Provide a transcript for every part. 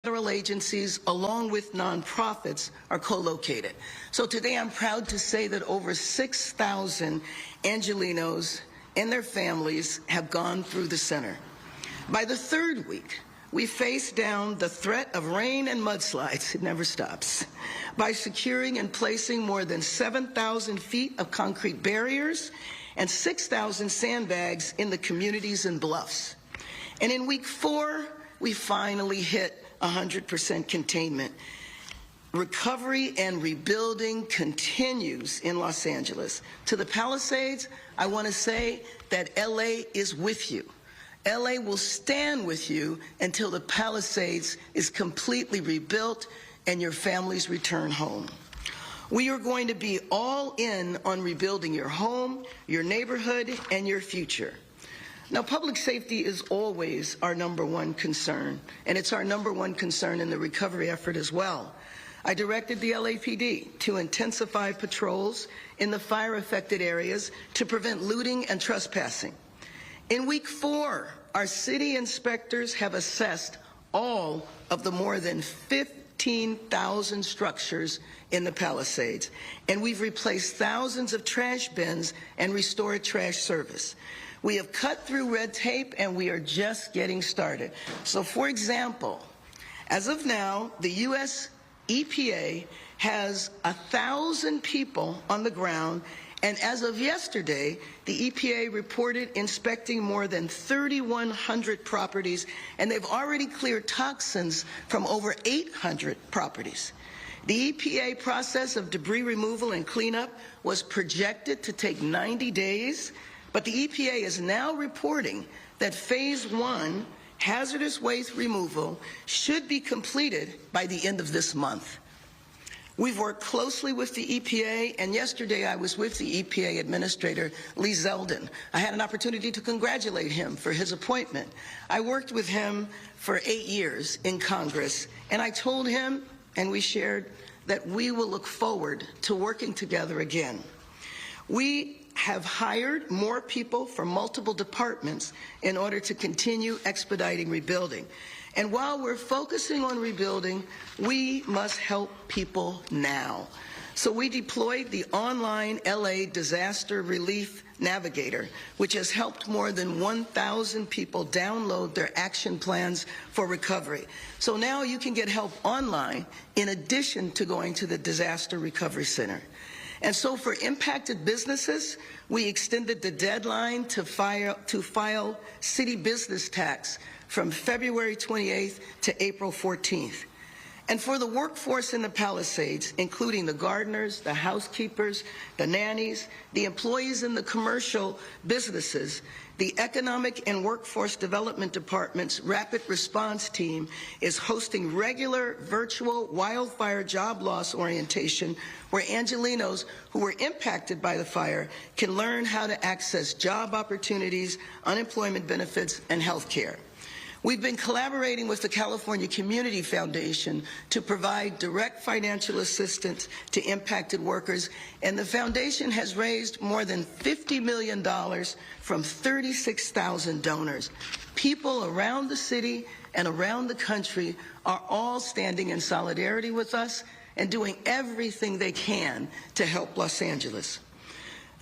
federal agencies, along with nonprofits, are co-located. So today I'm proud to say that over 6,000 Angelenos and their families have gone through the center. By the third week, we face down the threat of rain and mudslides, it never stops, by securing and placing more than 7,000 feet of concrete barriers and 6,000 sandbags in the communities and bluffs. And in week 4, we finally hit 100% containment. Recovery and rebuilding continues in Los Angeles. To the Palisades, I want to say that LA is with you. LA will stand with you until the Palisades is completely rebuilt and your families return home. We are going to be all in on rebuilding your home, your neighborhood, and your future. Now, public safety is always our #1 concern, and it's our #1 concern in the recovery effort as well. I directed the LAPD to intensify patrols in the fire-affected areas to prevent looting and trespassing. In week 4, our city inspectors have assessed all of the more than 15,000 structures in the Palisades, and we've replaced thousands of trash bins and restored trash service. We have cut through red tape, and we are just getting started. So, for example, as of now, the U.S. EPA has 1,000 people on the ground, and as of yesterday, the EPA reported inspecting more than 3,100 properties, and they've already cleared toxins from over 800 properties. The EPA process of debris removal and cleanup was projected to take 90 days, but the EPA is now reporting that Phase 1 hazardous waste removal should be completed by the end of this month. We've worked closely with the EPA, and yesterday I was with the EPA Administrator, Lee Zeldin. I had an opportunity to congratulate him for his appointment. I worked with him for 8 years in Congress, and I told him, and we shared, that we will look forward to working together again. We have hired more people from multiple departments in order to continue expediting rebuilding. And while we're focusing on rebuilding, we must help people now. So we deployed the online LA Disaster Relief Navigator, which has helped more than 1,000 people download their action plans for recovery. So now you can get help online in addition to going to the Disaster Recovery Center. And so for impacted businesses, we extended the deadline to file city business tax from February 28th to April 14th. And for the workforce in the Palisades, including the gardeners, the housekeepers, the nannies, the employees in the commercial businesses, the Economic and Workforce Development Department's Rapid Response Team is hosting regular virtual wildfire job loss orientation where Angelenos who were impacted by the fire can learn how to access job opportunities, unemployment benefits, and health care. We've been collaborating with the California Community Foundation to provide direct financial assistance to impacted workers, and the foundation has raised more than $50 million from 36,000 donors. People around the city and around the country are all standing in solidarity with us and doing everything they can to help Los Angeles.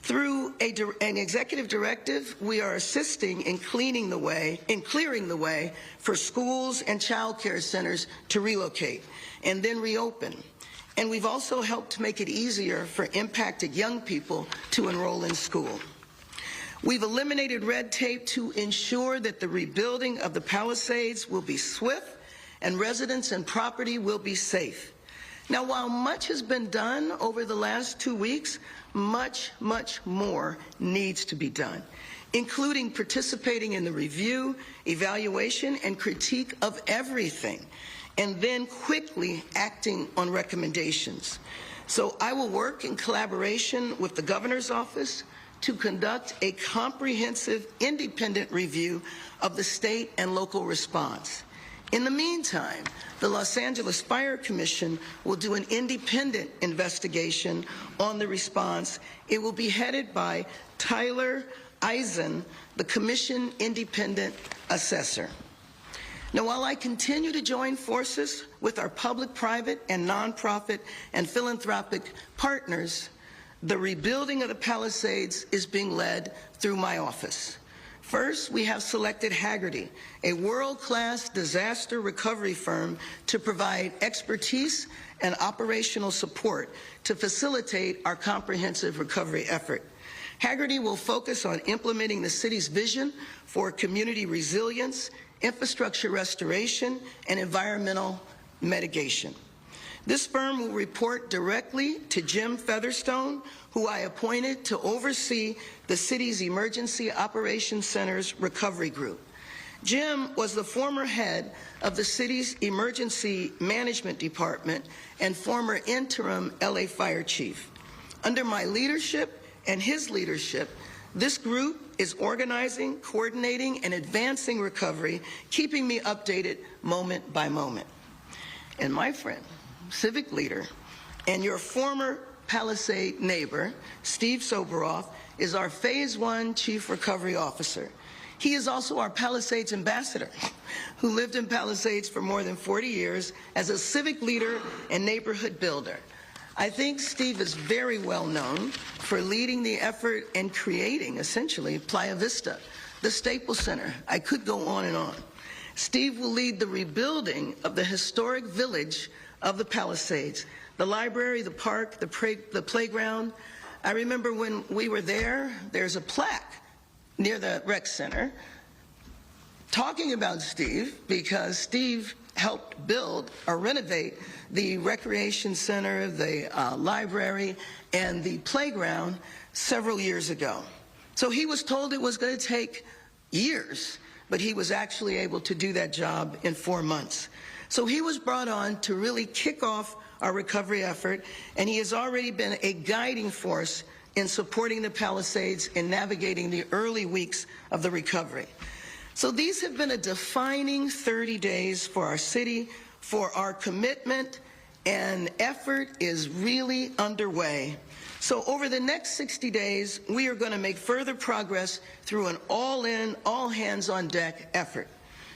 Through an executive directive, we are assisting in clearing the way for schools and child care centers to relocate and then reopen. And we've also helped to make it easier for impacted young people to enroll in school. We've eliminated red tape to ensure that the rebuilding of the Palisades will be swift and residents and property will be safe. Now, while much has been done over the last 2 weeks, much, much more needs to be done, including participating in the review, evaluation, and critique of everything, and then quickly acting on recommendations. So I will work in collaboration with the governor's office to conduct a comprehensive, independent review of the state and local response. In the meantime, the Los Angeles Fire Commission will do an independent investigation on the response. It will be headed by Tyler Eisen, the Commission independent assessor. Now, while I continue to join forces with our public, private, and nonprofit and philanthropic partners, the rebuilding of the Palisades is being led through my office. First, we have selected Haggerty, a world-class disaster recovery firm, to provide expertise and operational support to facilitate our comprehensive recovery effort. Haggerty will focus on implementing the city's vision for community resilience, infrastructure restoration, and environmental mitigation. This firm will report directly to Jim Featherstone, who I appointed to oversee the city's Emergency Operations Center's recovery group. Jim was the former head of the city's Emergency Management Department and former interim LA Fire Chief. Under my leadership and his leadership, this group is organizing, coordinating, and advancing recovery, keeping me updated moment by moment. And my friend, civic leader, and your former Palisade neighbor, Steve Soboroff, is our Phase 1 Chief Recovery Officer. He is also our Palisades ambassador, who lived in Palisades for more than 40 years as a civic leader and neighborhood builder. I think Steve is very well known for leading the effort and creating, essentially, Playa Vista, the Staples Center. I could go on and on. Steve will lead the rebuilding of the historic village of the Palisades, the library, the park, the playground. I remember when we were there, there's a plaque near the rec center talking about Steve, because Steve helped build or renovate the recreation center, the library, and the playground several years ago. So he was told it was going to take years, but he was actually able to do that job in 4 months. So he was brought on to really kick off our recovery effort, and he has already been a guiding force in supporting the Palisades in navigating the early weeks of the recovery. So these have been a defining 30 days for our city, for our commitment, and effort is really underway. So over the next 60 days, we are going to make further progress through an all-in, all-hands-on-deck effort.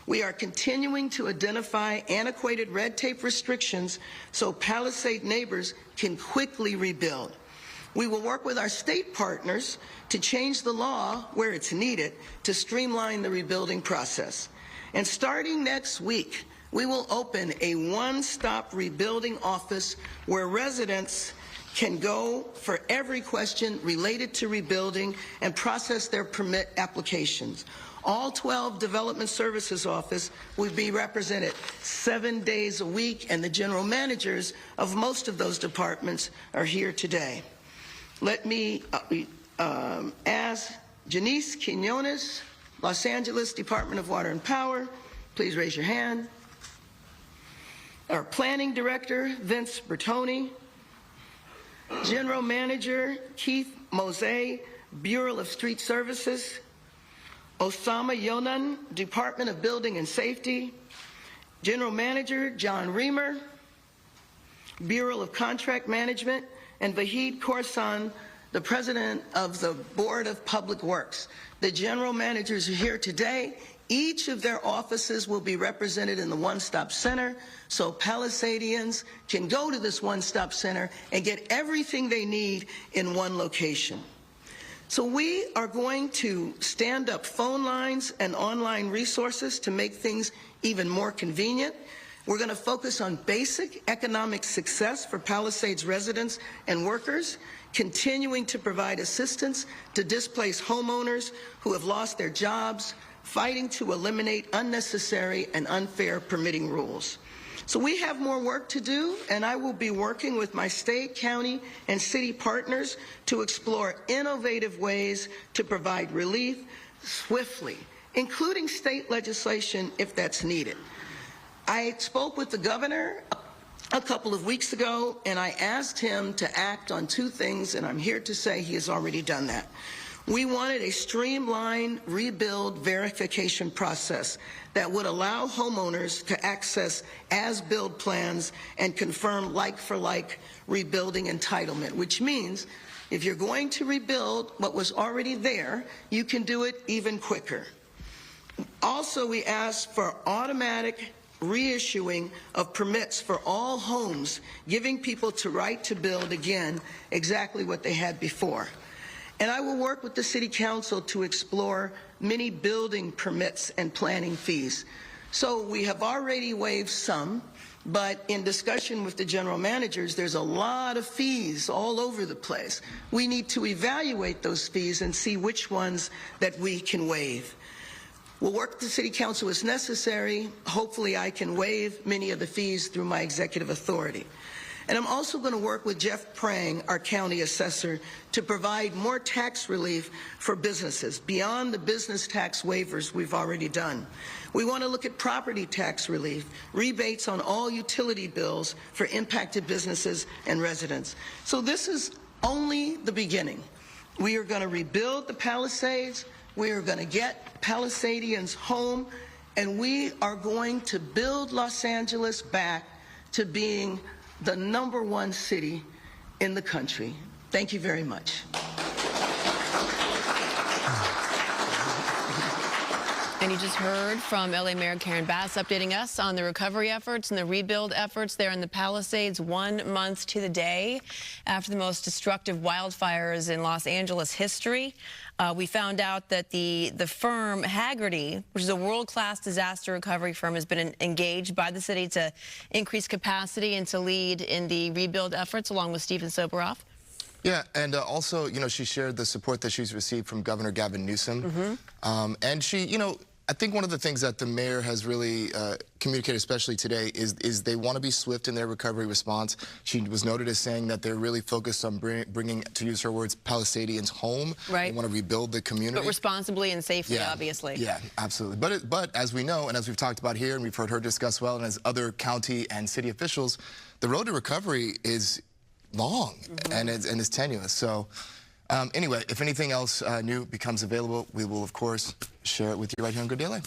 We are continuing to identify antiquated red tape restrictions so Palisade neighbors can quickly rebuild. We will work with our state partners to change the law where it's needed to streamline the rebuilding process. And starting next week, we will open a one-stop rebuilding office where residents can go for every question related to rebuilding and process their permit applications. All 12 Development Services offices will be represented 7 days a week, and the general managers of most of those departments are here today. Let me ask Janice Quinones, Los Angeles Department of Water and Power. Please raise your hand. Our Planning Director, Vince Bertoni. General Manager, Keith Mose, Bureau of Street Services. Osama Yonan, Department of Building and Safety. General Manager, John Reamer, Bureau of Contract Management, and Vahid Korsan, the President of the Board of Public Works. The general managers are here today. Each of their offices will be represented in the one-stop center, so Palisadians can go to this one-stop center and get everything they need in one location. So we are going to stand up phone lines and online resources to make things even more convenient. We're going to focus on basic economic success for Palisades residents and workers, continuing to provide assistance to displaced homeowners who have lost their jobs, fighting to eliminate unnecessary and unfair permitting rules. So we have more work to do, and I will be working with my state, county, and city partners to explore innovative ways to provide relief swiftly, including state legislation if that's needed. I spoke with the governor a couple of weeks ago, and I asked him to act on 2 things, and I'm here to say he has already done that. We wanted a streamlined rebuild verification process that would allow homeowners to access as-built plans and confirm like-for-like rebuilding entitlement, which means if you're going to rebuild what was already there, you can do it even quicker. Also, we asked for automatic reissuing of permits for all homes, giving people the right to build again exactly what they had before. And I will work with the City Council to explore many building permits and planning fees. So we have already waived some, but in discussion with the general managers, there's a lot of fees all over the place. We need to evaluate those fees and see which ones that we can waive. We'll work with the City Council as necessary. Hopefully I can waive many of the fees through my executive authority. And I'm also going to work with Jeff Prang, our county assessor, to provide more tax relief for businesses beyond the business tax waivers we've already done. We want to look at property tax relief, rebates on all utility bills for impacted businesses and residents. So this is only the beginning. We are going to rebuild the Palisades. We are going to get Palisadians home, and we are going to build Los Angeles back to being the #1 city in the country. Thank you very much. And you just heard from LA Mayor Karen Bass updating us on the recovery efforts and the rebuild efforts there in the Palisades 1 month to the day after the most destructive wildfires in Los Angeles history. We found out that the firm Haggerty, which is a world-class disaster recovery firm, has been engaged by the city to increase capacity and to lead in the rebuild efforts along with Steven Soboroff. Yeah, and also, you know, she shared the support that she's received from Governor Gavin Newsom. And she, you know, I think one of the things that the mayor has really communicated, especially today, is they want to be swift in their recovery response. She was noted as saying that they're really focused on bringing, to use her words, Palisadians home. Right. They want to rebuild the community. But responsibly and safely, yeah, obviously. Yeah, absolutely. But as we know, and as we've talked about here, and we've heard her discuss well, and as other county and city officials, the road to recovery is long and it's tenuous. So anyway, if anything else new becomes available, we will, of course, share it with you right here on Good Day LA.